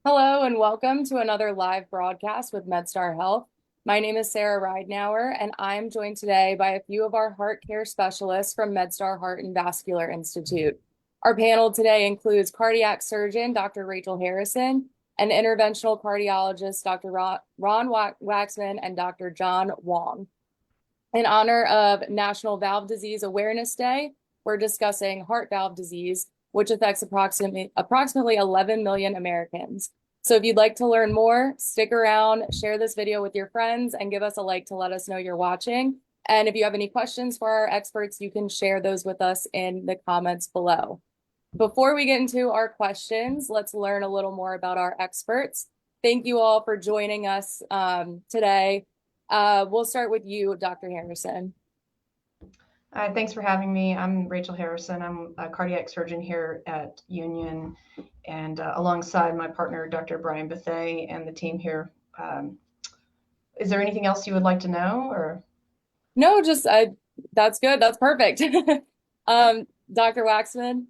Hello and welcome to another live broadcast with MedStar Health. My name is Sarah Ridenauer, and I'm joined today by a few of our heart care specialists from MedStar Heart and Vascular Institute. Our panel today includes cardiac surgeon Dr. Rachel Harrison and interventional cardiologist Dr. Ron Waxman and Dr. John Wang. In honor of National Valve Disease Awareness Day, we're discussing heart valve disease, which affects approximately 11 million Americans. So if you'd like to learn more, stick around, share this video with your friends, and give us a like to let us know you're watching. And if you have any questions for our experts, you can share those with us in the comments below. Before we get into our questions, let's learn a little more about our experts. Thank you all for joining us today. We'll start with you, Dr. Harrison. Thanks for having me. I'm Rachel Harrison. I'm a cardiac surgeon here at Union, and alongside my partner, Dr. Brian Bethay, and the team here. Is there anything else you would like to know, or? No, just that's good. That's perfect. Dr. Waxman.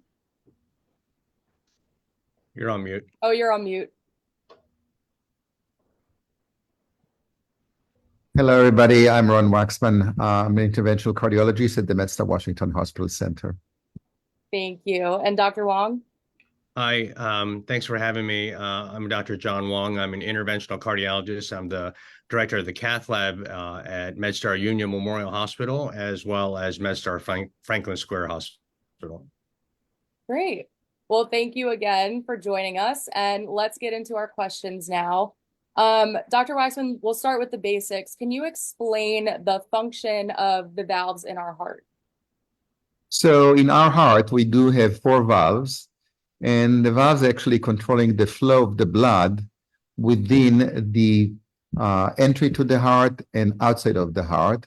You're on mute. Oh, you're on mute. Hello, everybody. I'm Ron Waksman. I'm an interventional cardiologist at the MedStar Washington Hospital Center. Thank you. And Dr. Wang? Hi, thanks for having me. I'm Dr. John Wang. I'm an interventional cardiologist. I'm the director of the cath lab at MedStar Union Memorial Hospital, as well as MedStar Franklin Square Hospital. Great. Well, thank you again for joining us. And let's get into our questions now. Dr. Waxman, we'll start with the basics. Can you explain the function of the valves in our heart? So in our heart, we do have 4 valves, and the valves actually controlling the flow of the blood within the entry to the heart and outside of the heart.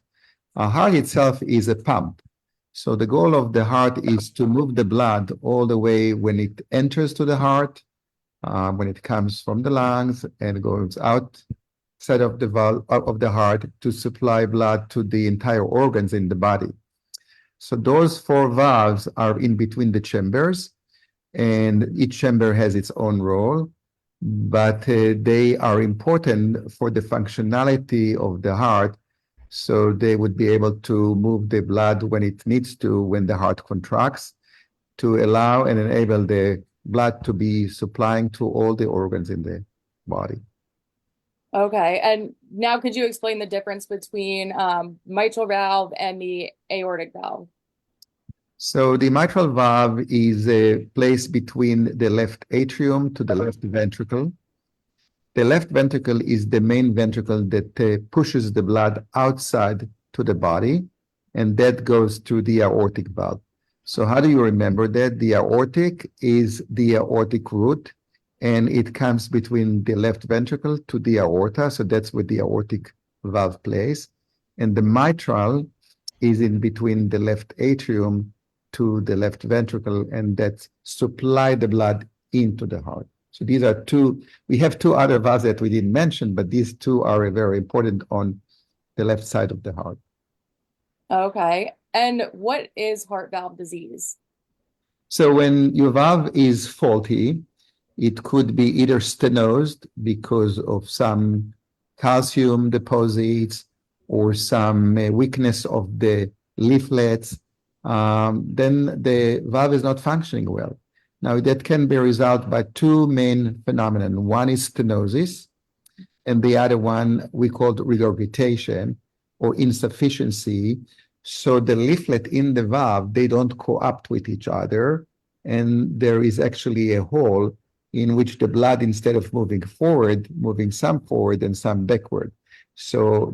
Our heart itself is a pump. So the goal of the heart is to move the blood all the way when it enters to the heart, when it comes from the lungs and goes outside of the valve of the heart to supply blood to the entire organs in the body. So those 4 valves are in between the chambers, and each chamber has its own role, but they are important for the functionality of the heart. So they would be able to move the blood when it needs to, when the heart contracts, to allow and enable the blood to be supplying to all the organs in the body. Okay. And now could you explain the difference between mitral valve and the aortic valve? So the mitral valve is a place between the left atrium to the left ventricle. The left ventricle is the main ventricle that pushes the blood outside to the body, and that goes to the aortic valve. So how do you remember that? The aortic is the aortic root, and it comes between the left ventricle to the aorta. So that's where the aortic valve plays. And the mitral is in between the left atrium to the left ventricle, and that supply the blood into the heart. So these are 2. We have 2 other valves that we didn't mention, but these 2 are very important on the left side of the heart. Okay. And what is heart valve disease? So when your valve is faulty, it could be either stenosed because of some calcium deposits or some weakness of the leaflets. Then the valve is not functioning well. Now, that can be resolved by 2 main phenomena. One is stenosis, and the other one we called regurgitation or insufficiency. So the leaflet in the valve, they don't co-opt with each other, and there is actually a hole in which the blood, instead of moving forward, moving some forward and some backward. So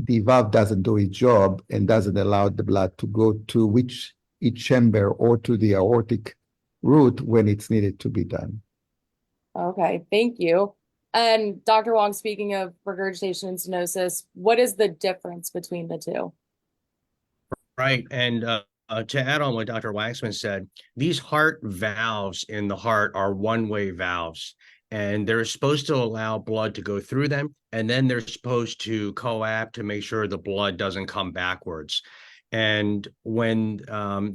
the valve doesn't do its job and doesn't allow the blood to go to each chamber or to the aortic root when it's needed to be done. Okay, thank you. And Dr. Wang, speaking of regurgitation and stenosis, what is the difference between the 2? Right. And to add on what Dr. Waxman said, these heart valves in the heart are one-way valves, and they're supposed to allow blood to go through them, and then they're supposed to coapt to make sure the blood doesn't come backwards. And when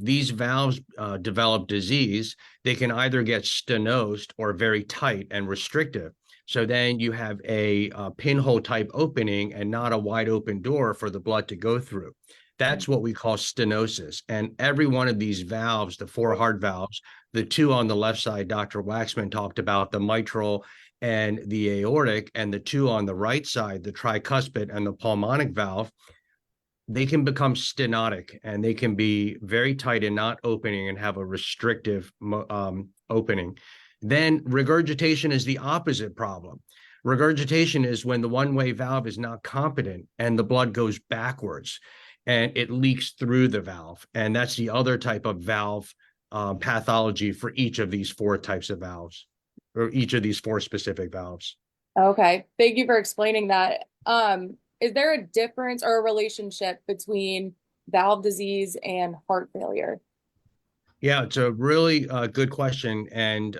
these valves develop disease, they can either get stenosed or very tight and restrictive. So then you have a pinhole type opening and not a wide open door for the blood to go through. That's what we call stenosis. And every one of these valves, the four heart valves, the two on the left side, Dr. Waksman talked about, the mitral and the aortic, and the two on the right side, the tricuspid and the pulmonic valve, they can become stenotic and they can be very tight and not opening and have a restrictive opening. Then regurgitation is the opposite problem. Regurgitation is when the one-way valve is not competent and the blood goes backwards and it leaks through the valve. And that's the other type of valve pathology for each of these four types of valves, or each of these four specific valves. Okay, thank you for explaining that. Is there a difference or a relationship between valve disease and heart failure? Yeah, it's a really good question. And,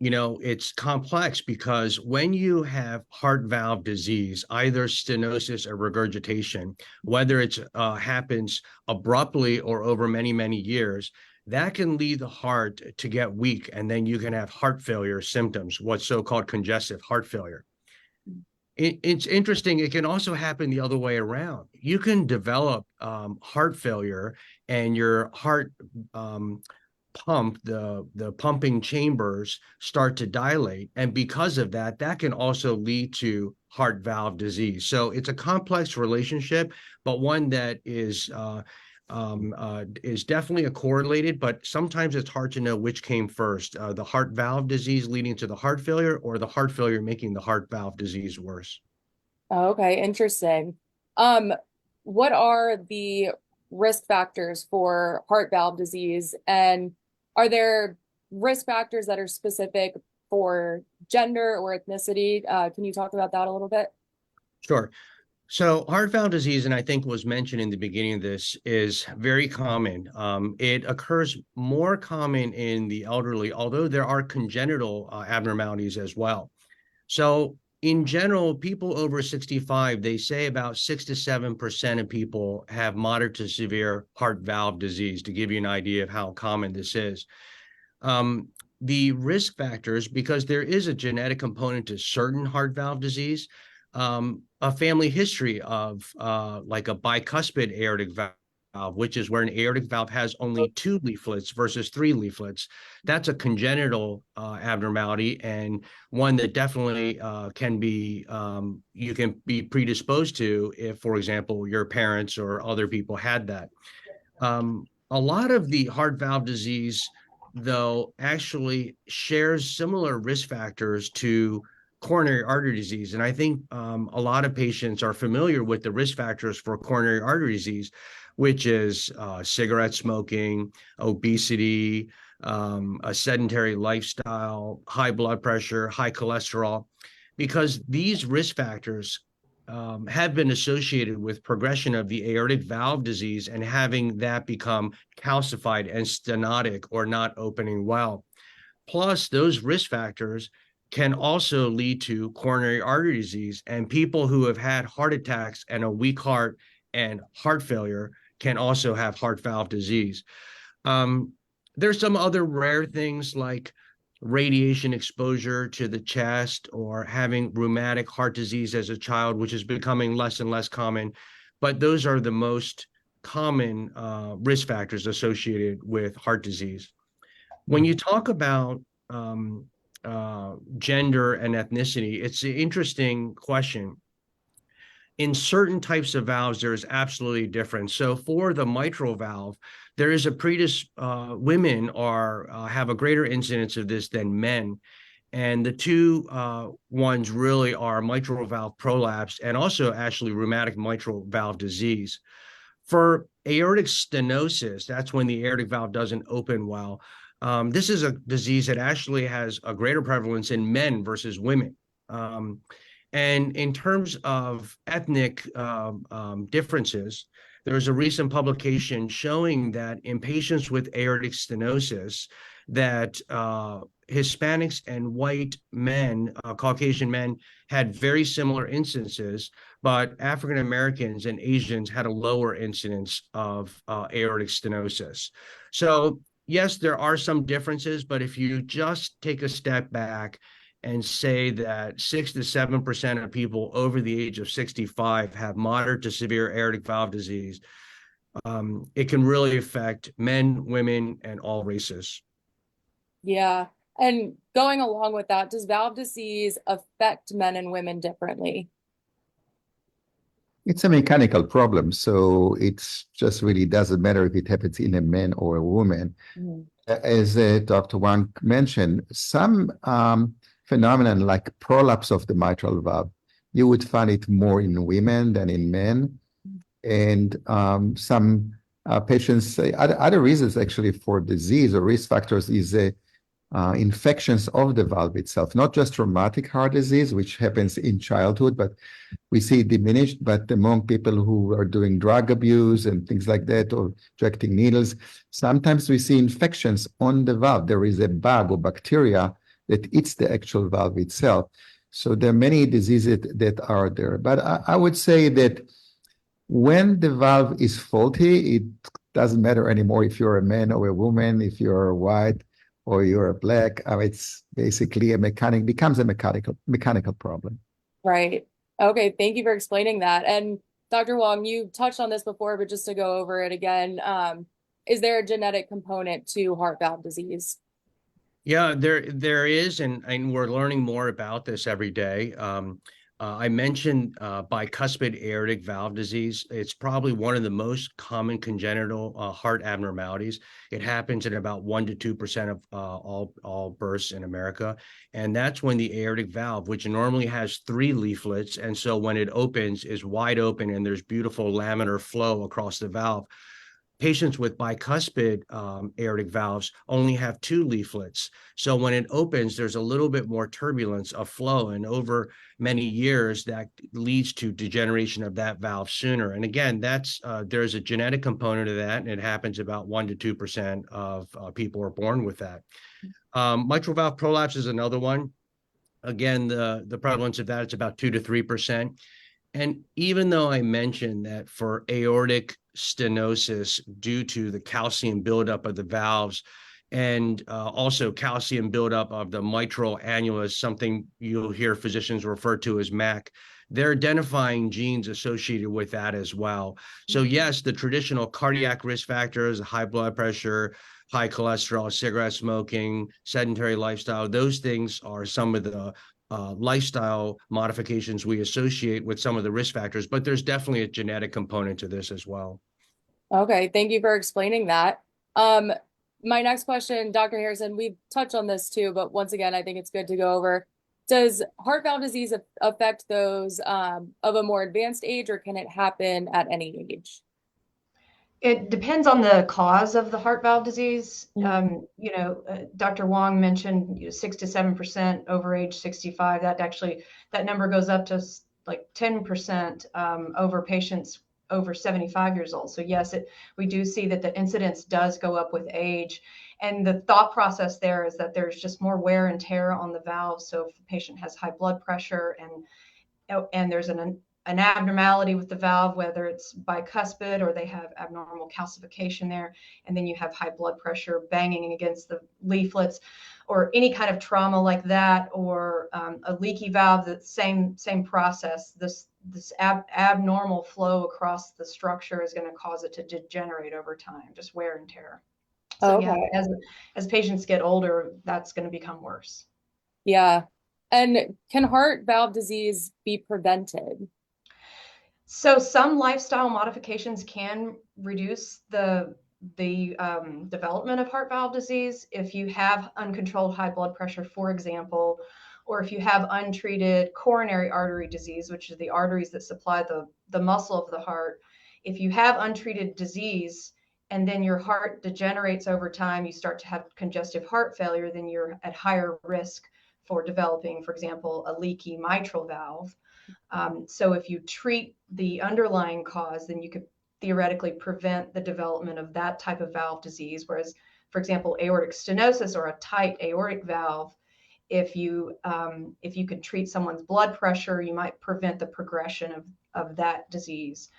it's complex because when you have heart valve disease, either stenosis or regurgitation, whether it happens abruptly or over many, many years, that can lead the heart to get weak. And then you can have heart failure symptoms, what's so-called congestive heart failure. It's interesting. It can also happen the other way around. You can develop heart failure and your heart pump, the pumping chambers start to dilate. And because of that, that can also lead to heart valve disease. So it's a complex relationship, but one that is definitely a correlated, but sometimes it's hard to know which came first, the heart valve disease leading to the heart failure or the heart failure making the heart valve disease worse. Okay, interesting. What are the risk factors for heart valve disease, and are there risk factors that are specific for gender or ethnicity? Can you talk about that a little bit? Sure. So heart valve disease, and I think was mentioned in the beginning of this, is very common. It occurs more common in the elderly, although there are congenital abnormalities as well. So in general, people over 65, they say about 6 to 7% of people have moderate to severe heart valve disease, to give you an idea of how common this is. The risk factors, because there is a genetic component to certain heart valve disease, a family history of like a bicuspid aortic valve, which is where an aortic valve has only 2 leaflets versus 3 leaflets. That's a congenital abnormality, and one that definitely can be, you can be predisposed to if, for example, your parents or other people had that. A lot of the heart valve disease, though, actually shares similar risk factors to coronary artery disease. And I think a lot of patients are familiar with the risk factors for coronary artery disease, which is cigarette smoking, obesity, a sedentary lifestyle, high blood pressure, high cholesterol, because these risk factors have been associated with progression of the aortic valve disease and having that become calcified and stenotic or not opening well. Plus, those risk factors can also lead to coronary artery disease, and people who have had heart attacks and a weak heart and heart failure can also have heart valve disease. There's some other rare things like radiation exposure to the chest or having rheumatic heart disease as a child, which is becoming less and less common. But those are the most common risk factors associated with heart disease. When you talk about gender and ethnicity, it's an interesting question. In certain types of valves, there is absolutely a difference. So for the mitral valve, there is a women have a greater incidence of this than men. And the two ones really are mitral valve prolapse and also actually rheumatic mitral valve disease. For aortic stenosis, that's when the aortic valve doesn't open well. This is a disease that actually has a greater prevalence in men versus women. And in terms of ethnic differences, there's a recent publication showing that in patients with aortic stenosis, that Hispanics and white men, Caucasian men, had very similar instances, but African Americans and Asians had a lower incidence of aortic stenosis. So, yes, there are some differences, but if you just take a step back and say that 6 to 7% of people over the age of 65 have moderate to severe aortic valve disease, it can really affect men, women, and all races. Yeah. And going along with that, does valve disease affect men and women differently? It's a mechanical problem, so it's just really doesn't matter if it happens in a man or a woman. Mhm. As Dr. Wang mentioned, some phenomenon like prolapse of the mitral valve, you would find it more in women than in men. And some patients say other reasons actually for disease or risk factors is infections of the valve itself, not just rheumatic heart disease, which happens in childhood, but we see it diminished. But among people who are doing drug abuse and things like that, or injecting needles, sometimes we see infections on the valve. There is a bug or bacteria that eats the actual valve itself. So there are many diseases that are there. But I would say that when the valve is faulty, it doesn't matter anymore if you're a man or a woman, if you're white or you're black. It's basically becomes a mechanical problem. Right. Okay. Thank you for explaining that. And Dr. Wong, you touched on this before, but just to go over it again, is there a genetic component to heart valve disease? Yeah, there is, and we're learning more about this every day. I mentioned bicuspid aortic valve disease. It's probably one of the most common congenital heart abnormalities. It happens in about 1 to 2% of all births in America, and that's when the aortic valve, which normally has 3 leaflets, and so when it opens, is wide open, and there's beautiful laminar flow across the valve. Patients with bicuspid aortic valves only have 2 leaflets. So when it opens, there's a little bit more turbulence of flow. And over many years, that leads to degeneration of that valve sooner. And again, there's a genetic component of that, and it happens about 1 to 2% of people are born with that. Mitral valve prolapse is another one. Again, the prevalence of that, it's about 2 to 3%. And even though I mentioned that for aortic stenosis due to the calcium buildup of the valves and also calcium buildup of the mitral annulus, something you'll hear physicians refer to as MAC, they're identifying genes associated with that as well. So yes, the traditional cardiac risk factors, high blood pressure, high cholesterol, cigarette smoking, sedentary lifestyle, those things are some of the lifestyle modifications we associate with some of the risk factors, but there's definitely a genetic component to this as well. Okay. Thank you for explaining that. Um, my next question, Dr. Harrison, we've touched on this too, but once again, I think it's good to go over. Does heart valve disease affect those of a more advanced age, or can it happen at any age? It depends on the cause of the heart valve disease. Dr. Wong mentioned 6 to 7% over age 65. That number goes up to like 10% over patients over 75 years old. So yes, we do see that the incidence does go up with age. And the thought process there is that there's just more wear and tear on the valve. So if the patient has high blood pressure and there's an abnormality with the valve, whether it's bicuspid or they have abnormal calcification there, and then you have high blood pressure banging against the leaflets, or any kind of trauma like that, or a leaky valve, the same process. This abnormal flow across the structure is going to cause it to degenerate over time, just wear and tear. So yeah, Okay. as patients get older, that's going to become worse. Yeah. And can heart valve disease be prevented? So some lifestyle modifications can reduce the development of heart valve disease. If you have uncontrolled high blood pressure, for example, or if you have untreated coronary artery disease, which is the arteries that supply the muscle of the heart. If you have untreated disease and then your heart degenerates over time, you start to have congestive heart failure, then you're at higher risk for developing, for example, a leaky mitral valve. So if you treat the underlying cause, then you could theoretically prevent the development of that type of valve disease. Whereas for example, aortic stenosis or a tight aortic valve, if you could treat someone's blood pressure, you might prevent the progression of that disease.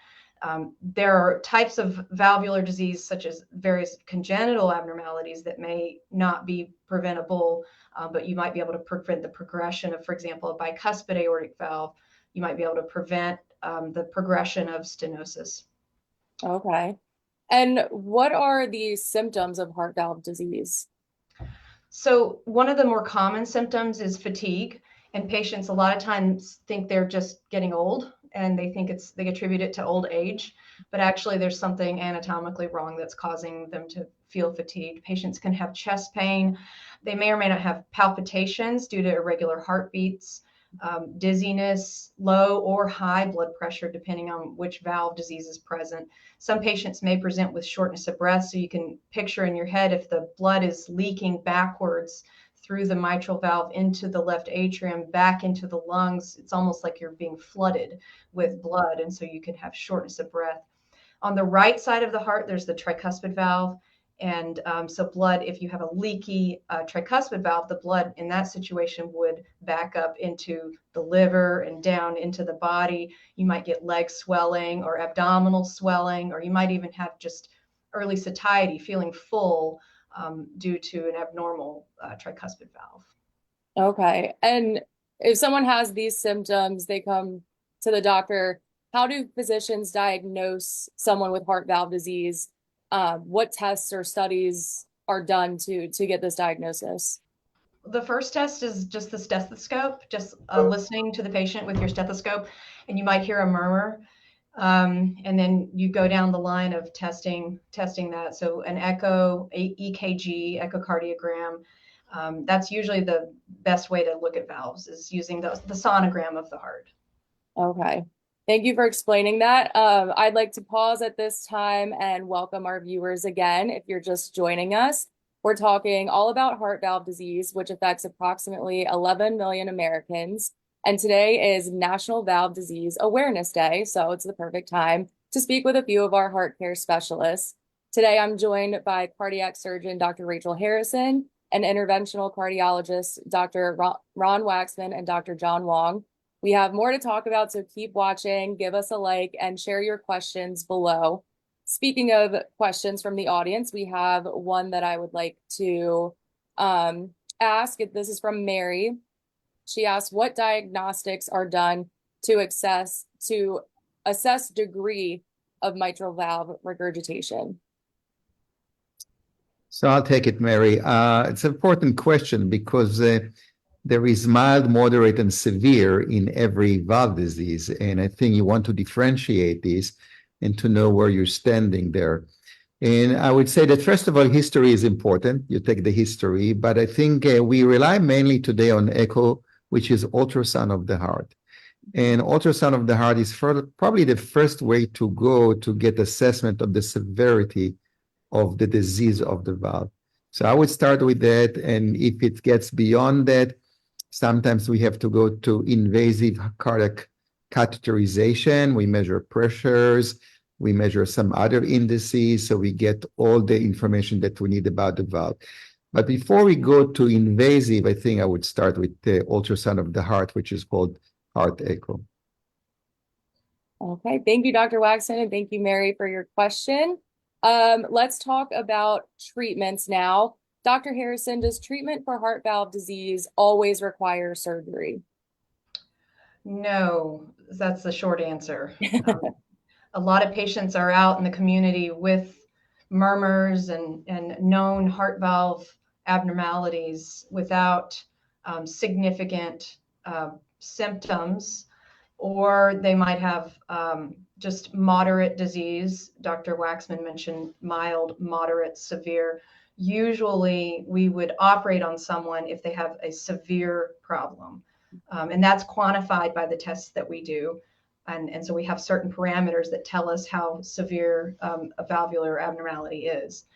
There are types of valvular disease, such as various congenital abnormalities, that may not be preventable, but you might be able to prevent the progression of, for example, a bicuspid aortic valve. You might be able to prevent the progression of stenosis. Okay. And what are the symptoms of heart valve disease? So one of the more common symptoms is fatigue, and patients a lot of times think they're just getting old, and they attribute it to old age, but actually there's something anatomically wrong that's causing them to feel fatigued. Patients can have chest pain. They may or may not have palpitations due to irregular heartbeats, dizziness, low or high blood pressure, depending on which valve disease is present. Some patients may present with shortness of breath. So you can picture in your head, if the blood is leaking backwards through the mitral valve into the left atrium, back into the lungs, it's almost like you're being flooded with blood. And so you can have shortness of breath. On the right side of the heart, there's the tricuspid valve. And so blood, if you have a leaky tricuspid valve, the blood in that situation would back up into the liver and down into the body. You might get leg swelling or abdominal swelling, or you might even have just early satiety, feeling full due to an abnormal tricuspid valve. Okay. And if someone has these symptoms, they come to the doctor. How do physicians diagnose someone with heart valve disease? What tests or studies are done to get this diagnosis? The first test is just the stethoscope, just listening to the patient with your stethoscope, and you might hear a murmur. And then you go down the line of testing that. So an echo, EKG, echocardiogram, that's usually the best way to look at valves, is using the sonogram of the heart. Okay. Thank you for explaining that. I'd like to pause at this time and welcome our viewers again. If you're just joining us, we're talking all about heart valve disease, which affects approximately 11 million Americans. And today is National Valve Disease Awareness Day, so it's the perfect time to speak with a few of our heart care specialists. Today, I'm joined by cardiac surgeon Dr. Rachel Harrison and interventional cardiologist Dr. Ron Waksman and Dr. John Wang. We have more to talk about, so keep watching, give us a like, and share your questions below. Speaking of questions from the audience, we have one that I would like to ask. This is from Mary. She asks, what diagnostics are done to assess degree of mitral valve regurgitation? So I'll take it, Mary. It's an important question because there is mild, moderate, and severe in every valve disease. And I think you want to differentiate these and to know where you're standing there. And I would say that, first of all, history is important. You take the history, but I think we rely mainly today on echo, which is ultrasound of the heart. And ultrasound of the heart is probably the first way to go to get assessment of the severity of the disease of the valve. So I would start with that. And if it gets beyond that, sometimes we have to go to invasive cardiac catheterization. We measure pressures. We measure some other indices, so we get all the information that we need about the valve. But before we go to invasive, I think I would start with the ultrasound of the heart, which is called heart echo. Okay, thank you, Dr. Waxman, and thank you, Mary, for your question. Let's talk about treatments now. Dr. Harrison, does treatment for heart valve disease always require surgery? No, that's the short answer. A lot of patients are out in the community with murmurs and known heart valve abnormalities without significant symptoms, or they might have just moderate disease. Dr. Waksman mentioned mild, moderate, severe. Usually we would operate on someone if they have a severe problem. And that's quantified by the tests that we do. And so we have certain parameters that tell us how severe a valvular abnormality is.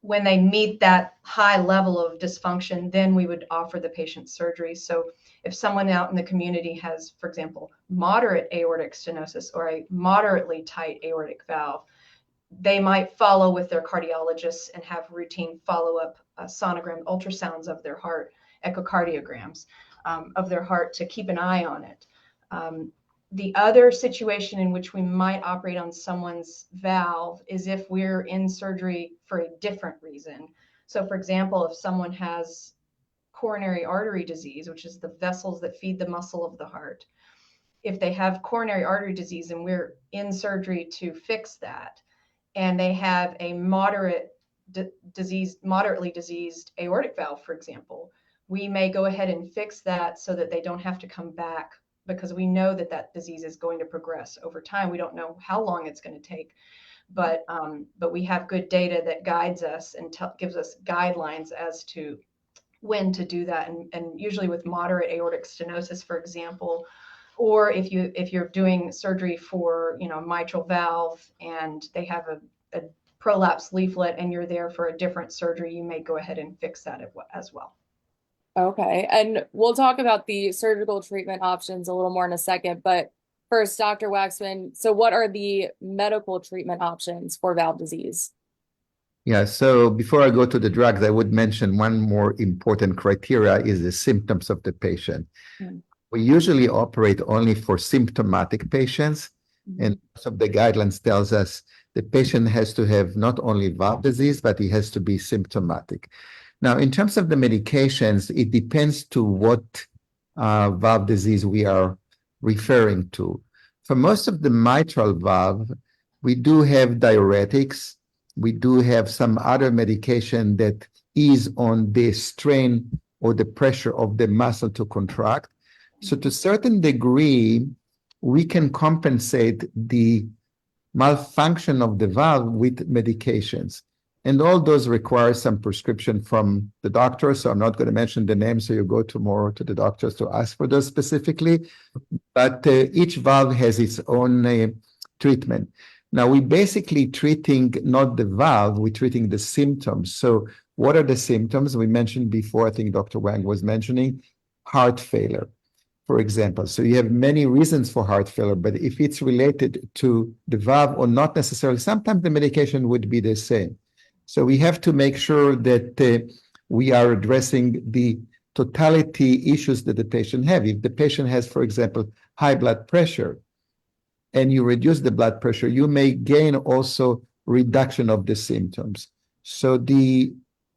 When they meet that high level of dysfunction, then we would offer the patient surgery. So if someone out in the community has, for example, moderate aortic stenosis or a moderately tight aortic valve, they might follow with their cardiologists and have routine follow-up sonogram ultrasounds of their heart, echocardiograms of their heart to keep an eye on it. The other situation in which we might operate on someone's valve is if we're in surgery for a different reason. So for example, if someone has coronary artery disease, which is the vessels that feed the muscle of the heart, if they have coronary artery disease and we're in surgery to fix that, and they have a moderately diseased aortic valve, for example, we may go ahead and fix that so that they don't have to come back, because we know that that disease is going to progress over time. We don't know how long it's going to take, but we have good data that guides us and gives us guidelines as to when to do that. And usually with moderate aortic stenosis, for example, or if you're doing surgery for mitral valve and they have a prolapse leaflet and you're there for a different surgery, you may go ahead and fix that as well. Okay, and we'll talk about the surgical treatment options a little more in a second, but first, Dr. Waksman, so what are the medical treatment options for valve disease? Yeah, so before I go to the drugs, I would mention one more important criteria is the symptoms of the patient. We usually operate only for symptomatic patients, and some of the guidelines tells us the patient has to have not only valve disease, but he has to be symptomatic. Now, in terms of the medications, it depends to what valve disease we are referring to. For most of the mitral valve, we do have diuretics. We do have some other medication that ease on the strain or the pressure of the muscle to contract. So to a certain degree, we can compensate the malfunction of the valve with medications. And all those require some prescription from the doctor. So I'm not going to mention the name, so you go tomorrow to the doctors to ask for those specifically. But each valve has its own treatment. Now, we're basically treating not the valve, we're treating the symptoms. So what are the symptoms? We mentioned before, I think Dr. Wang was mentioning, heart failure, for example. So you have many reasons for heart failure, but if it's related to the valve or not necessarily, sometimes the medication would be the same. So we have to make sure that we are addressing the totality issues that the patient have. If the patient has, for example, high blood pressure, and you reduce the blood pressure, you may gain also reduction of the symptoms. So the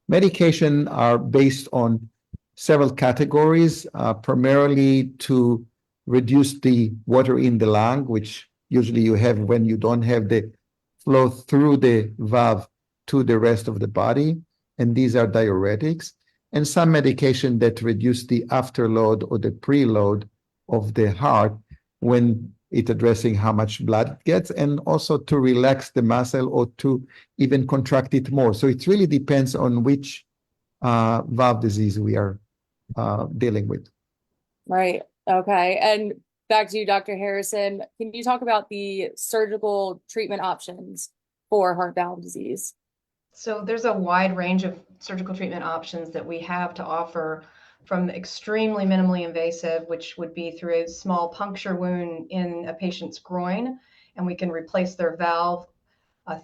medication are based on several categories, primarily to reduce the water in the lung, which usually you have when you don't have the flow through the valve to the rest of the body. And these are diuretics, and some medication that reduce the afterload or the preload of the heart when it's addressing how much blood it gets, and also to relax the muscle or to even contract it more. So it really depends on which valve disease we are dealing with. Right. Okay. And back to you, Dr. Harrison. Can you talk about the surgical treatment options for heart valve disease? So there's a wide range of surgical treatment options that we have to offer, from extremely minimally invasive, which would be through a small puncture wound in a patient's groin, and we can replace their valve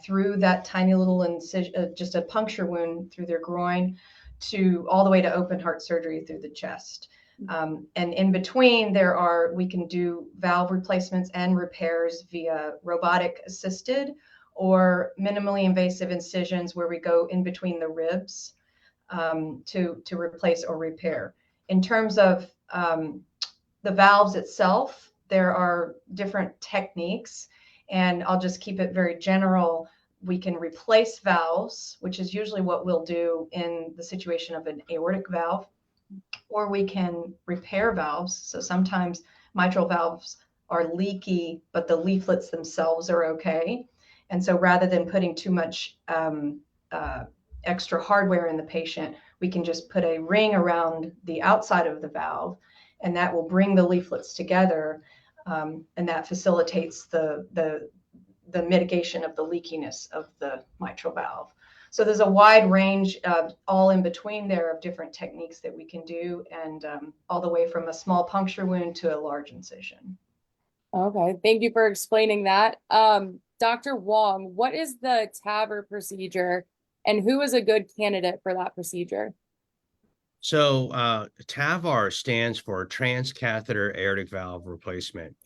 through that tiny little incision, just a puncture wound through their groin, to all the way to open heart surgery through the chest. And in between, we can do valve replacements and repairs via robotic assisted or minimally invasive incisions where we go in between the ribs to replace or repair. In terms of the valves itself, there are different techniques, and I'll just keep it very general. We can replace valves, which is usually what we'll do in the situation of an aortic valve, or we can repair valves. So sometimes mitral valves are leaky, but the leaflets themselves are okay. And so rather than putting too much extra hardware in the patient, we can just put a ring around the outside of the valve, and that will bring the leaflets together, and that facilitates the mitigation of the leakiness of the mitral valve. So there's a wide range of all in between there of different techniques that we can do, and all the way from a small puncture wound to a large incision. Okay, thank you for explaining that. Dr. Wang, what is the TAVR procedure and who is a good candidate for that procedure? So TAVR stands for transcatheter aortic valve replacement,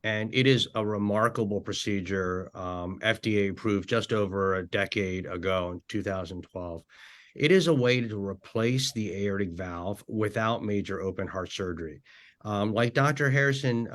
and it is a remarkable procedure, FDA approved just over a decade ago in 2012. It is a way to replace the aortic valve without major open heart surgery. Like Dr. Harrison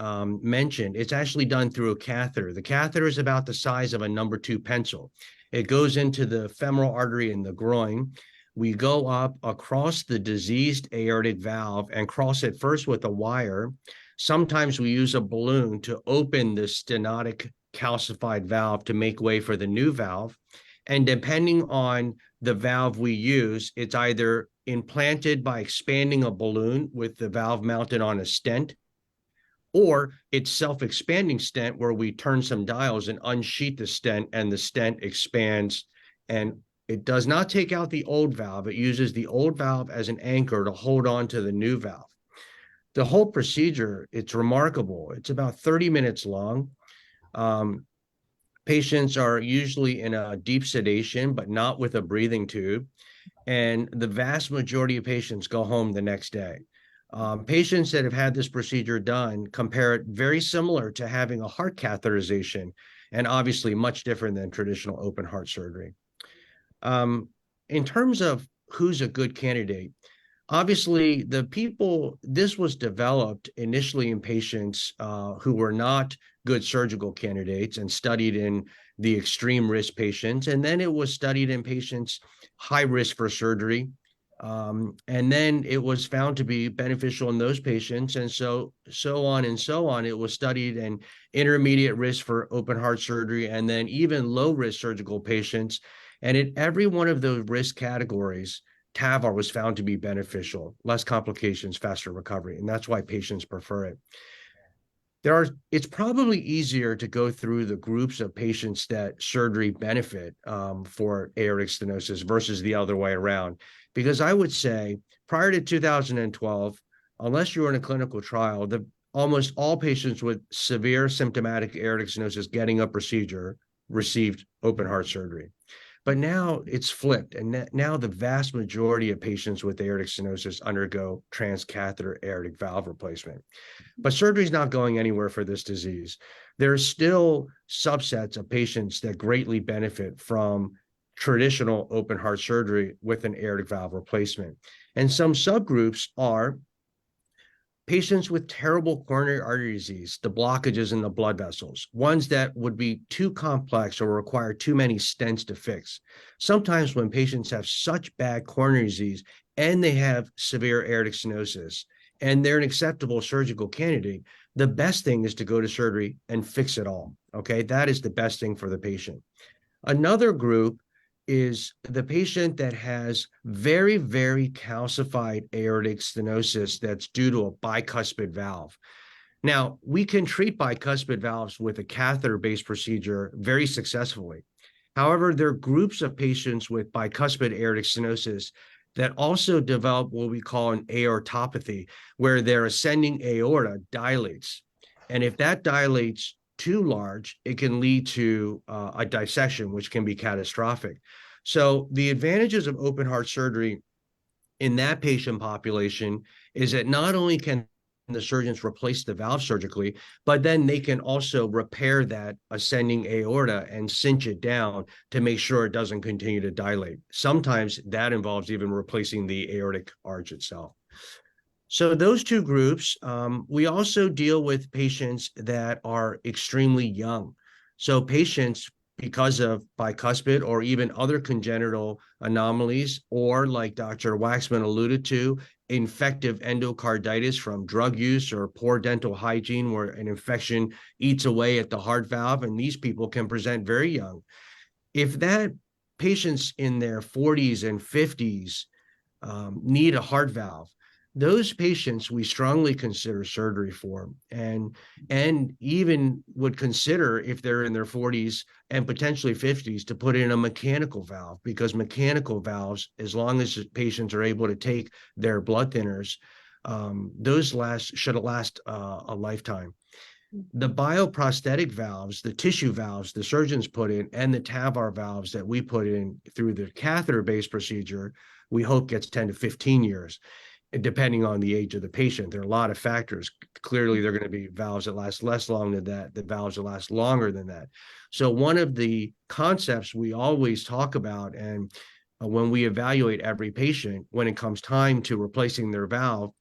mentioned, it's actually done through a catheter. The catheter is about the size of a number 2 pencil. It goes into the femoral artery in the groin. We go up across the diseased aortic valve and cross it first with a wire. Sometimes we use a balloon to open the stenotic calcified valve to make way for the new valve. And depending on the valve we use, it's either implanted by expanding a balloon with the valve mounted on a stent, or it's self-expanding stent where we turn some dials and unsheath the stent and the stent expands, and it does not take out the old valve. It uses the old valve as an anchor to hold on to the new valve. The whole procedure, it's remarkable. It's about 30 minutes long. Patients are usually in a deep sedation, but not with a breathing tube. And the vast majority of patients go home the next day. Patients that have had this procedure done compare it very similar to having a heart catheterization, and obviously much different than traditional open heart surgery. In terms of who's a good candidate, obviously this was developed initially in patients who were not good surgical candidates and studied in the extreme risk patients. And then it was studied in patients high risk for surgery. And then it was found to be beneficial in those patients. And so on and so on. It was studied in intermediate risk for open heart surgery, and then even low risk surgical patients. And in every one of those risk categories, TAVR was found to be beneficial, less complications, faster recovery. And that's why patients prefer it. It's probably easier to go through the groups of patients that surgery benefit for aortic stenosis versus the other way around. Because I would say prior to 2012, unless you were in a clinical trial, almost all patients with severe symptomatic aortic stenosis getting a procedure received open heart surgery. But now it's flipped, and now the vast majority of patients with aortic stenosis undergo transcatheter aortic valve replacement. But surgery is not going anywhere for this disease. There are still subsets of patients that greatly benefit from traditional open heart surgery with an aortic valve replacement. And some subgroups are patients with terrible coronary artery disease, the blockages in the blood vessels, ones that would be too complex or require too many stents to fix. Sometimes when patients have such bad coronary disease and they have severe aortic stenosis and they're an acceptable surgical candidate, the best thing is to go to surgery and fix it all. Okay, that is the best thing for the patient. Another group is the patient that has very, very calcified aortic stenosis that's due to a bicuspid valve. Now, we can treat bicuspid valves with a catheter-based procedure very successfully. However, there are groups of patients with bicuspid aortic stenosis that also develop what we call an aortopathy, where their ascending aorta dilates. And if that dilates too large, it can lead to a dissection, which can be catastrophic. So the advantages of open heart surgery in that patient population is that not only can the surgeons replace the valve surgically, but then they can also repair that ascending aorta and cinch it down to make sure it doesn't continue to dilate. Sometimes that involves even replacing the aortic arch itself. So those two groups, we also deal with patients that are extremely young. So patients, because of bicuspid or even other congenital anomalies, or like Dr. Waksman alluded to, infective endocarditis from drug use or poor dental hygiene, where an infection eats away at the heart valve, and these people can present very young. If that patients in their 40s and 50s need a heart valve, those patients we strongly consider surgery for, and even would consider, if they're in their 40s and potentially 50s, to put in a mechanical valve, because mechanical valves, as long as patients are able to take their blood thinners, those should last a lifetime. The bioprosthetic valves, the tissue valves the surgeons put in, and the TAVR valves that we put in through the catheter-based procedure, we hope gets 10 to 15 years, depending on the age of the patient. There are a lot of factors. Clearly, there are going to be valves that last less long than that, the valves that last longer than that. So one of the concepts we always talk about, and when we evaluate every patient, when it comes time to replacing their valve,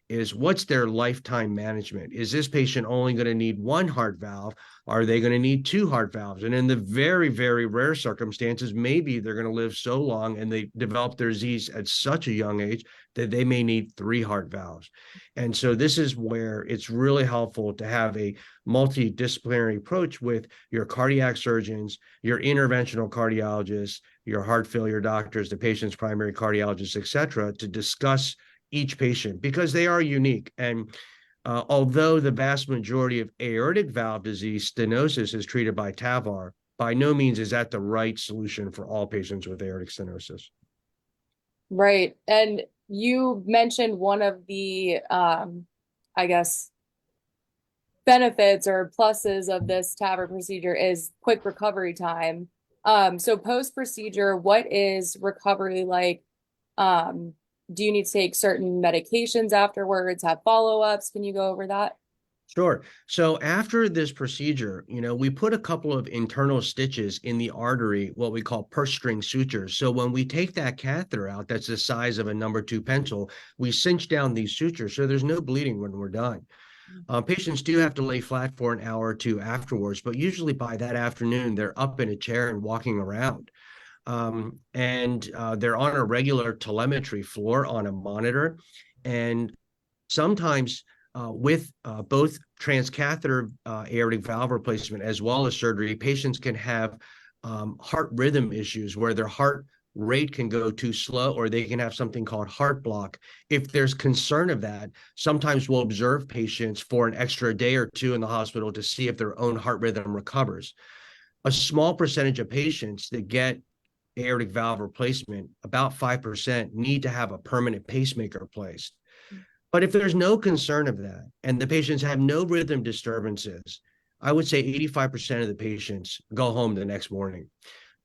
is what's their lifetime management? Is this patient only going to need one heart valve? Are they going to need two heart valves? And in the very, very rare circumstances, maybe they're going to live so long and they develop their disease at such a young age that they may need three heart valves. And so this is where it's really helpful to have a multidisciplinary approach with your cardiac surgeons, your interventional cardiologists, your heart failure doctors, the patient's primary cardiologists, et cetera, to discuss each patient, because they are unique. And although the vast majority of aortic valve disease stenosis is treated by TAVR, by no means is that the right solution for all patients with aortic stenosis. Right. And you mentioned one of the, I guess, benefits or pluses of this TAVR procedure is quick recovery time. So post-procedure, what is recovery like? Do you need to take certain medications afterwards, have follow-ups? Can you go over that? Sure. So after this procedure, we put a couple of internal stitches in the artery, what we call purse string sutures. So when we take that catheter out, that's the size of a number 2 pencil, we cinch down these sutures so there's no bleeding when we're done. Patients do have to lay flat for an hour or two afterwards, but usually by that afternoon, they're up in a chair and walking around. They're on a regular telemetry floor on a monitor. And sometimes with both transcatheter aortic valve replacement as well as surgery, patients can have heart rhythm issues where their heart rate can go too slow, or they can have something called heart block. If there's concern of that, sometimes we'll observe patients for an extra day or two in the hospital to see if their own heart rhythm recovers. A small percentage of patients that get aortic valve replacement, about 5%, need to have a permanent pacemaker placed. But if there's no concern of that and the patients have no rhythm disturbances, I would say 85% of the patients go home the next morning.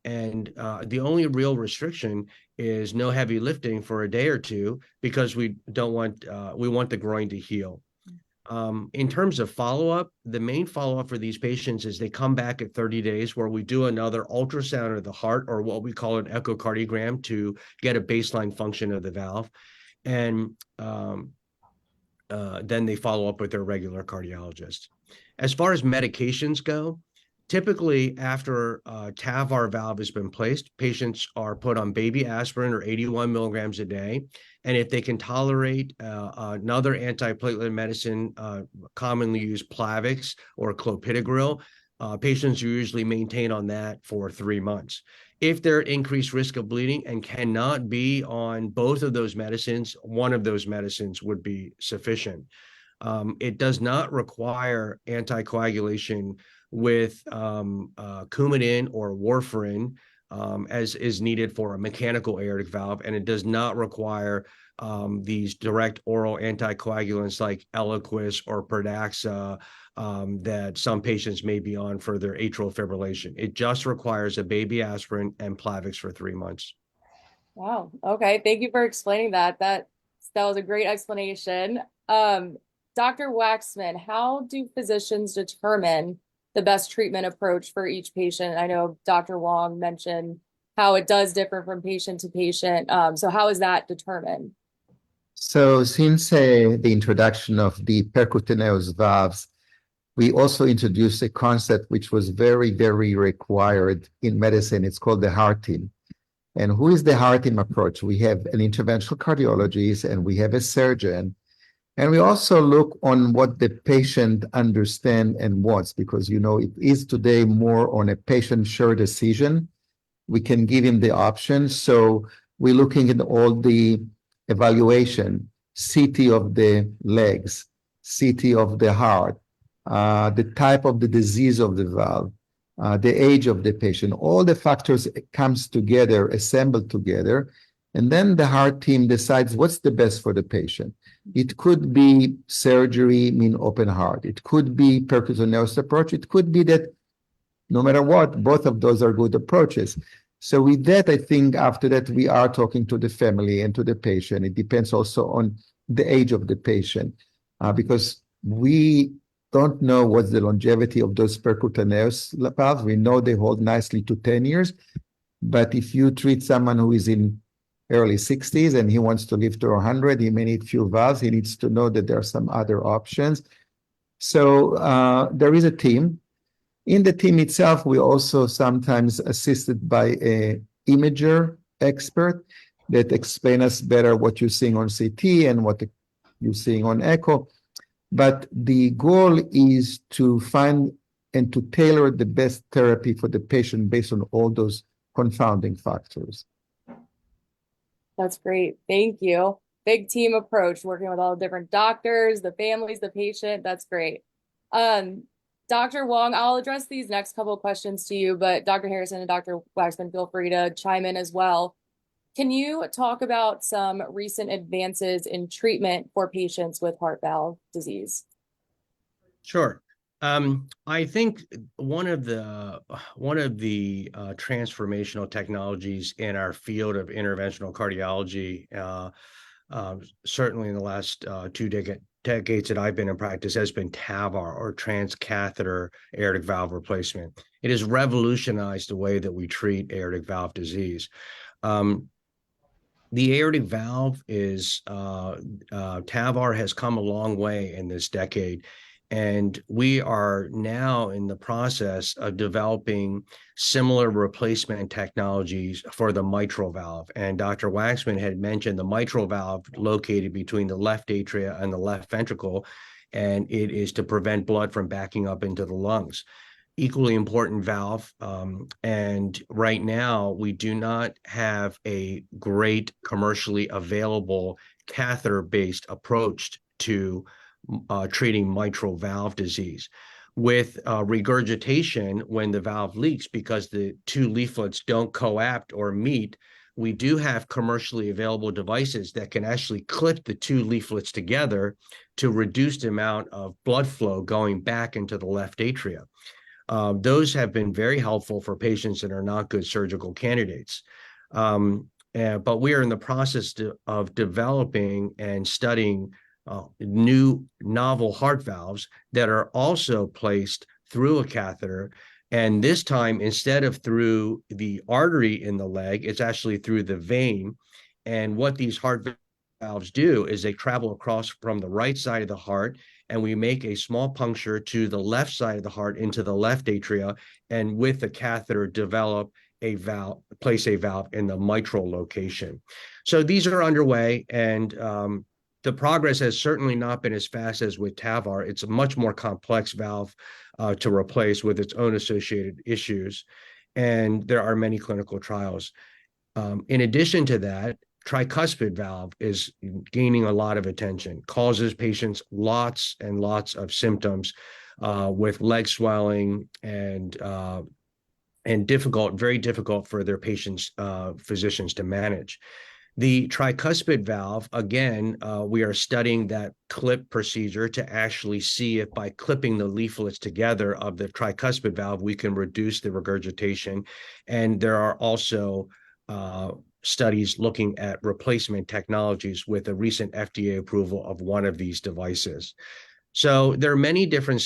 And the only real restriction is no heavy lifting for a day or two, because we want the groin to heal. In terms of follow-up, the main follow-up for these patients is they come back at 30 days where we do another ultrasound of the heart, or what we call an echocardiogram, to get a baseline function of the valve. And then they follow up with their regular cardiologist. As far as medications go, typically after TAVR valve has been placed, patients are put on baby aspirin or 81 milligrams a day. And if they can tolerate another antiplatelet medicine, commonly used Plavix or clopidogrel, patients usually maintain on that for 3 months. If they're at increased risk of bleeding and cannot be on both of those medicines, one of those medicines would be sufficient. It does not require anticoagulation with Coumadin or warfarin, as is needed for a mechanical aortic valve, and it does not require these direct oral anticoagulants like Eliquis or Pradaxa that some patients may be on for their atrial fibrillation. It just requires a baby aspirin and Plavix for 3 months. Wow. Okay. Thank you for explaining that. That was a great explanation. Dr. Waksman, how do physicians determine the best treatment approach for each patient? I know Dr. Wang mentioned how it does differ from patient to patient. So how is that determined? So since the introduction of the percutaneous valves, we also introduced a concept which was very, very required in medicine. It's called the heart team. And who is the heart team approach? We have an interventional cardiologist and we have a surgeon. And we also look on what the patient understands and wants, because, it is today more on a patient sure decision. We can give him the option. So we're looking at all the evaluation, CT of the legs, CT of the heart, the type of the disease of the valve, the age of the patient. All the factors comes together, assembled together, And then the heart team decides what's the best for the patient. It could be surgery, mean open heart. It could be percutaneous approach. It could be that no matter what, both of those are good approaches. So with that, I think after that, we are talking to the family and to the patient. It depends also on the age of the patient, because we don't know what's the longevity of those percutaneous valves. We know they hold nicely to 10 years. But if you treat someone who is in early 60s and he wants to live to 100, he may need few valves. He needs to know that there are some other options. So there is a team. In the team itself, we also sometimes assisted by a imager expert that explain us better what you're seeing on CT and what you're seeing on echo. But the goal is to find and to tailor the best therapy for the patient based on all those confounding factors. That's great. Thank you. Big team approach, working with all the different doctors, the families, the patient. That's great. Dr. Wang, I'll address these next couple of questions to you, but Dr. Harrison and Dr. Waksman, feel free to chime in as well. Can you talk about some recent advances in treatment for patients with heart valve disease? Sure. I think one of the transformational technologies in our field of interventional cardiology, certainly in the last 2 decades that I've been in practice, has been TAVR, or transcatheter aortic valve replacement. It has revolutionized the way that we treat aortic valve disease. The aortic valve is TAVR has come a long way in this decade. And we are now in the process of developing similar replacement technologies for the mitral valve. And Dr. Waksman had mentioned the mitral valve located between the left atria and the left ventricle, and it is to prevent blood from backing up into the lungs. Equally important valve. And right now, we do not have a great commercially available catheter-based approach to treating mitral valve disease. With regurgitation, when the valve leaks because the two leaflets don't coapt or meet, we do have commercially available devices that can actually clip the two leaflets together to reduce the amount of blood flow going back into the left atria. Those have been very helpful for patients that are not good surgical candidates. But we are in the process of developing and studying new novel heart valves that are also placed through a catheter. And this time, instead of through the artery in the leg, it's actually through the vein. And what these heart valves do is they travel across from the right side of the heart, and we make a small puncture to the left side of the heart into the left atria, and with the catheter develop a valve, place a valve in the mitral location. So these are underway, and the progress has certainly not been as fast as with TAVR. It's a much more complex valve to replace with its own associated issues, and there are many clinical trials. In addition to that, tricuspid valve is gaining a lot of attention, causes patients lots and lots of symptoms with leg swelling and very difficult for their patients, physicians to manage. The tricuspid valve, again, we are studying that clip procedure to actually see if by clipping the leaflets together of the tricuspid valve, we can reduce the regurgitation. And there are also studies looking at replacement technologies with a recent FDA approval of one of these devices. So there are many different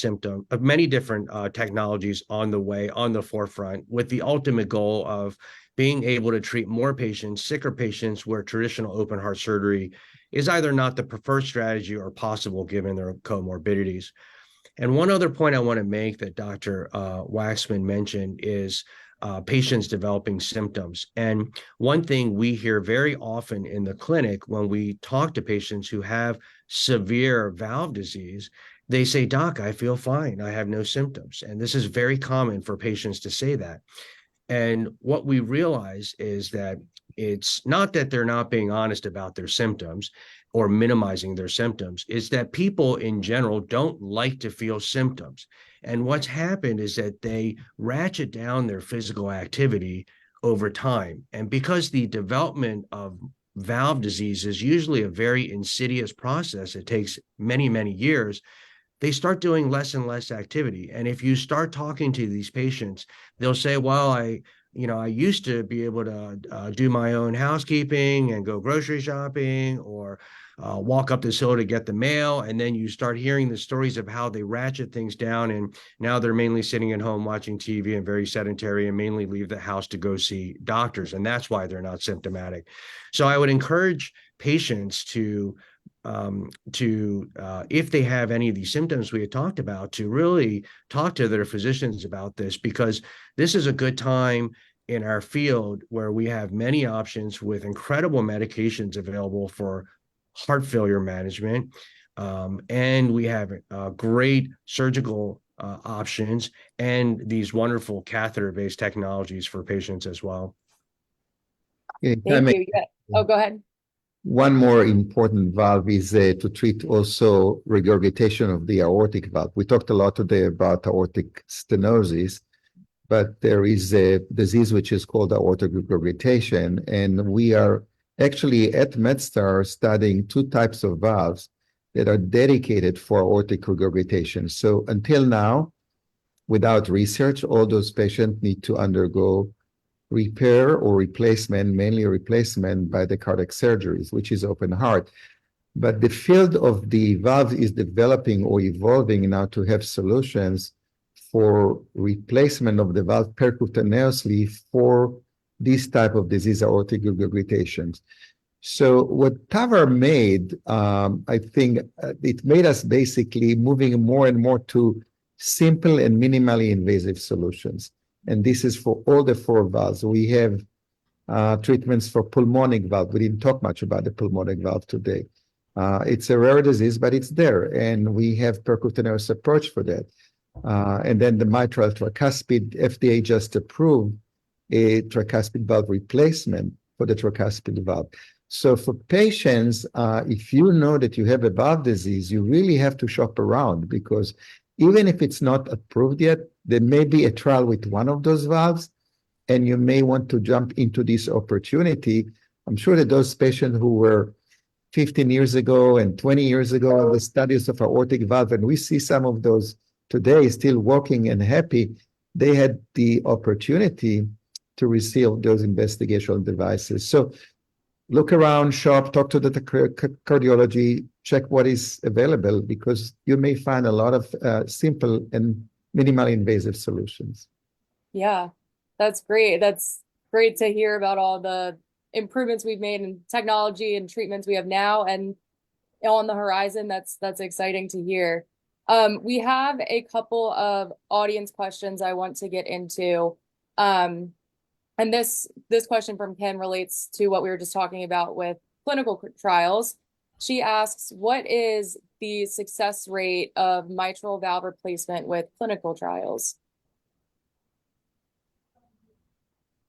technologies on the way, on the forefront, with the ultimate goal of being able to treat more patients, sicker patients, where traditional open heart surgery is either not the preferred strategy or possible given their comorbidities. And one other point I want to make that Dr. Waksman mentioned is patients developing symptoms. And one thing we hear very often in the clinic when we talk to patients who have severe valve disease, they say, "Doc, I feel fine. I have no symptoms." And this is very common for patients to say that. And what we realize is that it's not that they're not being honest about their symptoms or minimizing their symptoms. It's that people in general don't like to feel symptoms. And what's happened is that they ratchet down their physical activity over time. And because the development of valve disease is usually a very insidious process. It takes many, many years. They start doing less and less activity. And if you start talking to these patients, they'll say, well, I used to be able to do my own housekeeping and go grocery shopping or walk up this hill to get the mail. And then you start hearing the stories of how they ratchet things down. And now they're mainly sitting at home watching TV and very sedentary and mainly leave the house to go see doctors. And that's why they're not symptomatic. So I would encourage patients to if they have any of these symptoms we had talked about, to really talk to their physicians about this, because this is a good time in our field where we have many options with incredible medications available for heart failure management. And we have great surgical options and these wonderful catheter-based technologies for patients as well. Thank you. Yeah. Oh, go ahead. One more important valve is to treat also regurgitation of the aortic valve. We talked a lot today about aortic stenosis, but there is a disease which is called aortic regurgitation, and we are actually at MedStar studying two types of valves that are dedicated for aortic regurgitation. So until now, without research, all those patients need to undergo repair or replacement, mainly replacement by the cardiac surgeries, which is open heart. But the field of the valve is developing or evolving now to have solutions for replacement of the valve percutaneously for this type of disease, aortic regurgitations. So what TAVR made, I think it made us basically moving more and more to simple and minimally invasive solutions. And this is for all the four valves. We have treatments for pulmonic valve. We didn't talk much about the pulmonic valve today. It's a rare disease, but it's there. And we have percutaneous approach for that. And then the mitral tricuspid, FDA just approved a tricuspid valve replacement for the tricuspid valve. So for patients, if you know that you have a valve disease, you really have to shop around, because even if it's not approved yet, there may be a trial with one of those valves, and you may want to jump into this opportunity. I'm sure that those patients who were 15 years ago and 20 years ago in the studies of aortic valve, and we see some of those today still working and happy, they had the opportunity to receive those investigational devices. So look around, shop, talk to the cardiology, check what is available, because you may find a lot of simple and minimally invasive solutions. Yeah, that's great. That's great to hear about all the improvements we've made in technology and treatments we have now and on the horizon. That's exciting to hear. We have a couple of audience questions I want to get into. And this question from Kim relates to what we were just talking about with clinical trials. She asks, what is the success rate of mitral valve replacement with clinical trials?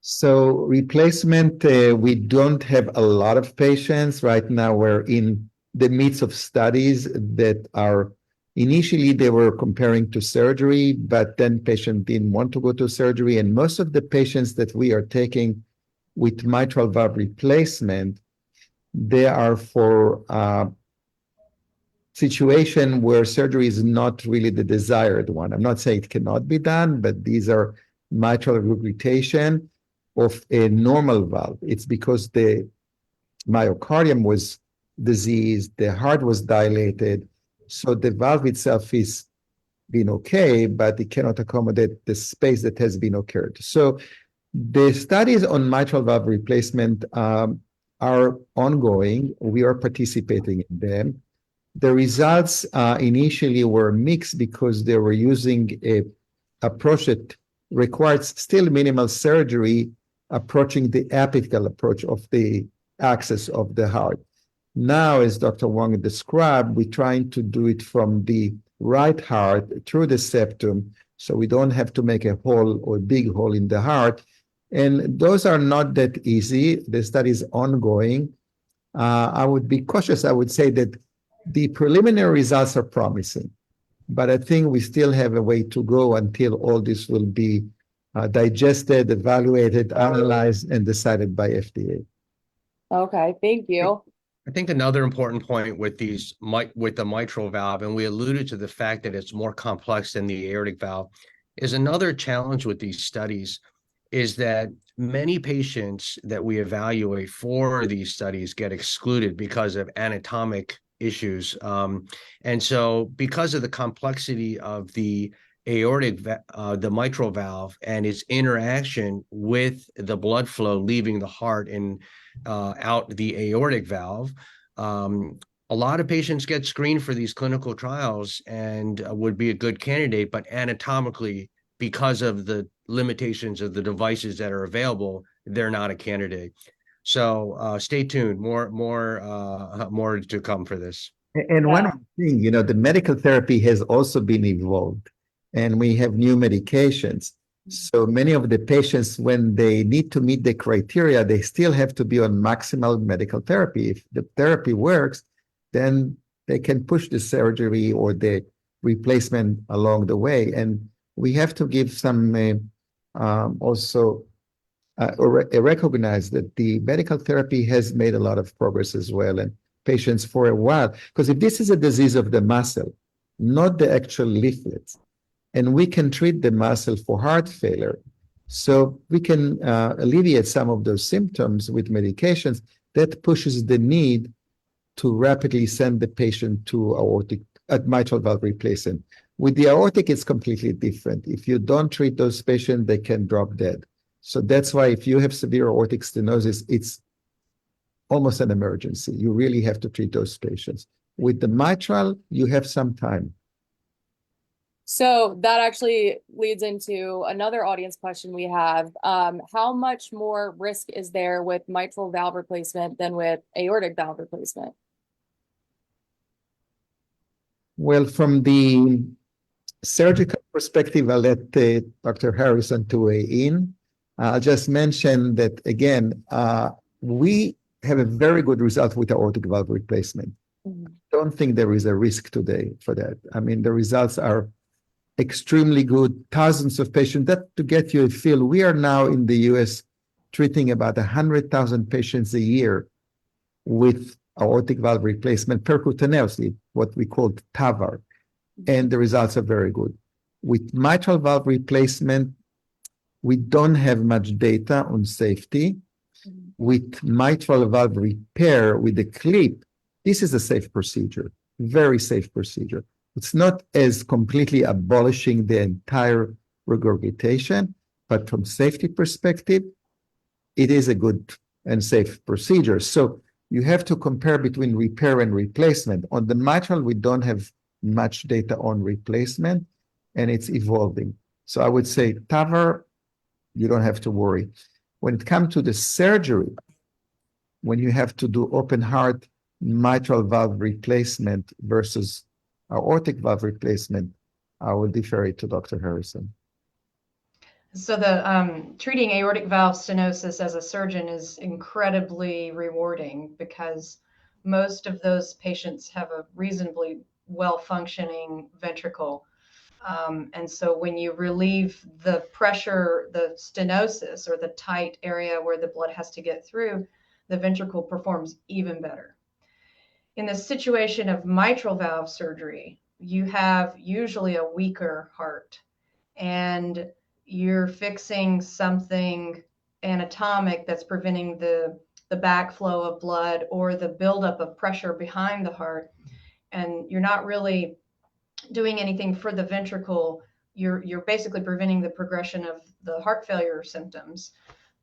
So replacement, we don't have a lot of patients right now. We're in the midst of studies that are initially they were comparing to surgery, but then patient didn't want to go to surgery. And most of the patients that we are taking with mitral valve replacement, they are for situation where surgery is not really the desired one. I'm not saying it cannot be done, but these are mitral regurgitation of a normal valve. It's because the myocardium was diseased, the heart was dilated, so the valve itself is been okay, but it cannot accommodate the space that has been occurred. So the studies on mitral valve replacement are ongoing. We are participating in them. The results initially were mixed because they were using a approach that requires still minimal surgery, approaching the apical approach of the axis of the heart. Now, as Dr. Wang described, we're trying to do it from the right heart through the septum, so we don't have to make a hole or a big hole in the heart. And those are not that easy. The study is ongoing. I would be cautious. I would say that the preliminary results are promising, but I think we still have a way to go until all this will be digested, evaluated, analyzed, and decided by FDA. Okay, thank you. I think another important point with with the mitral valve, and we alluded to the fact that it's more complex than the aortic valve, is another challenge with these studies is that many patients that we evaluate for these studies get excluded because of anatomic issues. And so because of the complexity of the the mitral valve and its interaction with the blood flow leaving the heart and out the aortic valve, a lot of patients get screened for these clinical trials and would be a good candidate, but anatomically, because of the limitations of the devices that are available, they're not a candidate. So stay tuned. More to come for this. And one Yeah. more thing, the medical therapy has also been evolved, and we have new medications. So many of the patients, when they need to meet the criteria, they still have to be on maximal medical therapy. If the therapy works, then they can push the surgery or the replacement along the way. And we have to give some also recognize that the medical therapy has made a lot of progress as well. And patients for a while, because if this is a disease of the muscle, not the actual leaflets, and we can treat the muscle for heart failure, so we can alleviate some of those symptoms with medications. That pushes the need to rapidly send the patient to mitral valve replacement. With the aortic, it's completely different. If you don't treat those patients, they can drop dead. So that's why if you have severe aortic stenosis, it's almost an emergency. You really have to treat those patients. With the mitral, you have some time. So that actually leads into another audience question we have. How much more risk is there with mitral valve replacement than with aortic valve replacement? Well, from the surgical perspective, I'll let Dr. Harrison to weigh in. I'll just mention that, again, we have a very good result with aortic valve replacement. Don't think there is a risk today for that. I mean, the results are extremely good. Thousands of patients. That to get you a feel, we are now in the US treating about 100,000 patients a year with aortic valve replacement percutaneously, what we call TAVR, and the results are very good. With mitral valve replacement, we don't have much data on safety. With mitral valve repair with the clip, this is a safe procedure, very safe procedure. It's not as completely abolishing the entire regurgitation, but from safety perspective, it is a good and safe procedure. So you have to compare between repair and replacement. On the mitral, we don't have much data on replacement, and it's evolving. So I would say TAVR, you don't have to worry. When it comes to the surgery, when you have to do open heart mitral valve replacement versus aortic valve replacement, I will defer it to Dr. Harrison. So the treating aortic valve stenosis as a surgeon is incredibly rewarding because most of those patients have a reasonably well-functioning ventricle. And so when you relieve the pressure, the stenosis or the tight area where the blood has to get through, the ventricle performs even better. In the situation of mitral valve surgery, you have usually a weaker heart and you're fixing something anatomic that's preventing the backflow of blood or the buildup of pressure behind the heart. And you're not really doing anything for the ventricle. You're basically preventing the progression of the heart failure symptoms.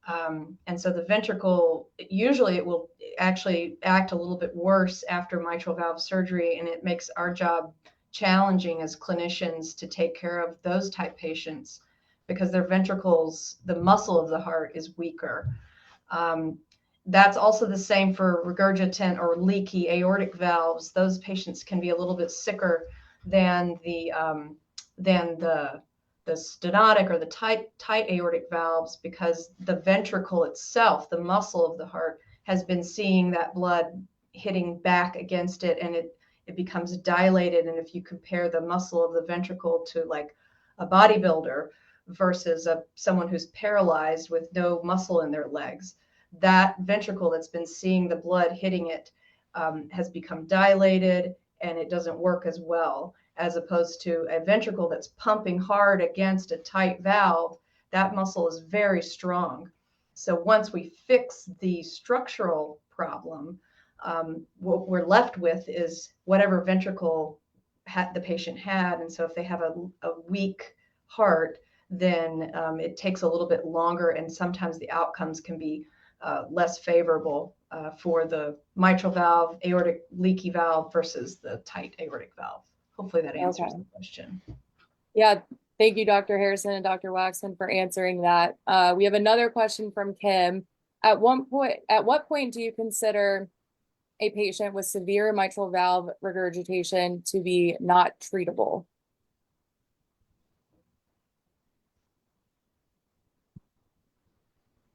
And so the ventricle, usually it will actually act a little bit worse after mitral valve surgery, and it makes our job challenging as clinicians to take care of those type patients because their ventricles, the muscle of the heart is weaker. That's also the same for regurgitant or leaky aortic valves. Those patients can be a little bit sicker than the stenotic or the tight aortic valves because the ventricle itself, the muscle of the heart, has been seeing that blood hitting back against it, and it becomes dilated. And if you compare the muscle of the ventricle to like a bodybuilder versus someone who's paralyzed with no muscle in their legs, that ventricle that's been seeing the blood hitting it has become dilated and it doesn't work as well, as opposed to a ventricle that's pumping hard against a tight valve. That muscle is very strong. So once we fix the structural problem, what we're left with is whatever ventricle the patient had. And so if they have a weak heart, then it takes a little bit longer, and sometimes the outcomes can be less favorable for the mitral valve, aortic leaky valve versus the tight aortic valve. Hopefully that answers the question. Yeah, thank you, Dr. Harrison and Dr. Waxman, for answering that. We have another question from Kim. At what point do you consider a patient with severe mitral valve regurgitation to be not treatable?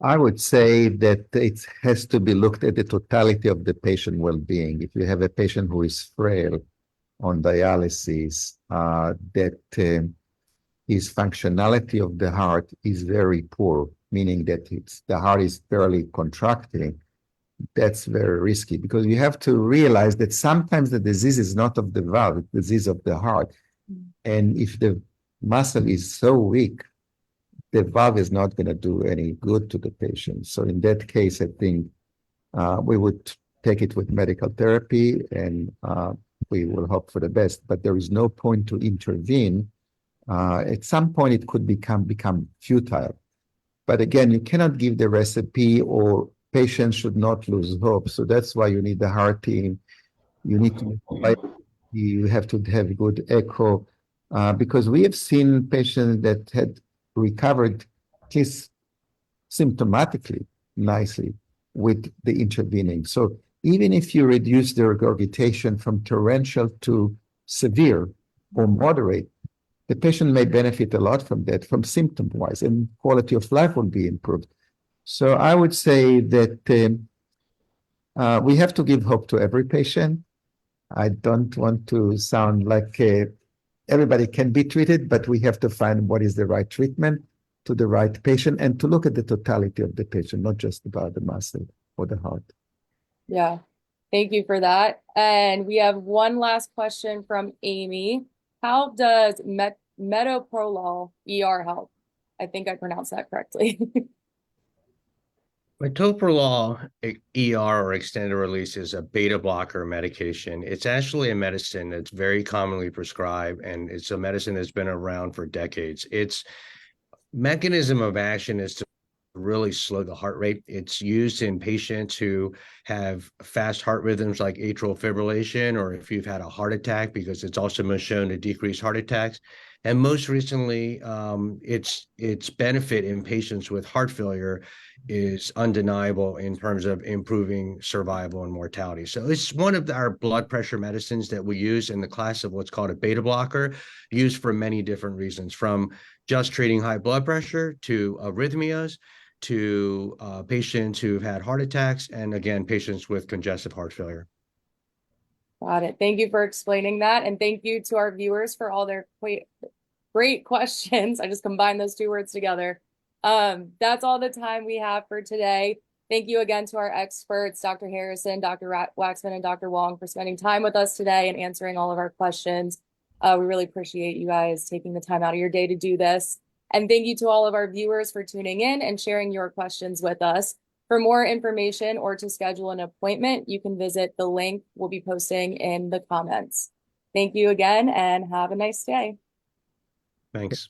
I would say that it has to be looked at the totality of the patient well-being. If you have a patient who is frail on dialysis, his functionality of the heart is very poor, meaning that the heart is barely contracting, that's very risky, because you have to realize that sometimes the disease is not of the valve, it's the disease of the heart. And if the muscle is so weak, the valve is not going to do any good to the patient. So in that case, I think we would take it with medical therapy, and we will hope for the best. But there is no point to intervene. At some point, it could become futile. But again, you cannot give the recipe, or patients should not lose hope. So that's why you need the heart team. You need to, you have to have good echo, because we have seen patients that had recovered at least symptomatically nicely with the intervening. So even if you reduce the regurgitation from torrential to severe or moderate, the patient may benefit a lot from that, from symptom-wise, and quality of life will be improved. So I would say that we have to give hope to every patient. I don't want to sound like everybody can be treated, but we have to find what is the right treatment to the right patient, and to look at the totality of the patient, not just about the muscle or the heart. Yeah, thank you for that. And we have one last question from Amy. How does metoprolol ER help? I think I pronounced that correctly. Metoprolol ER, or extended release, is a beta blocker medication. It's actually a medicine that's very commonly prescribed, and it's a medicine that's been around for decades. Its mechanism of action is to really slow the heart rate. It's used in patients who have fast heart rhythms like atrial fibrillation, or if you've had a heart attack, because it's also been shown to decrease heart attacks. And most recently, its benefit in patients with heart failure is undeniable in terms of improving survival and mortality. So it's one of our blood pressure medicines that we use in the class of what's called a beta blocker, used for many different reasons, from just treating high blood pressure to arrhythmias, to patients who've had heart attacks, and again, patients with congestive heart failure. Got it. Thank you for explaining that. And thank you to our viewers for all their great questions. I just combined those two words together. That's all the time we have for today. Thank you again to our experts, Dr. Harrison, Dr. Waksman, and Dr. Wang, for spending time with us today and answering all of our questions. We really appreciate you guys taking the time out of your day to do this. And thank you to all of our viewers for tuning in and sharing your questions with us. For more information or to schedule an appointment, you can visit the link we'll be posting in the comments. Thank you again, and have a nice day. Thanks.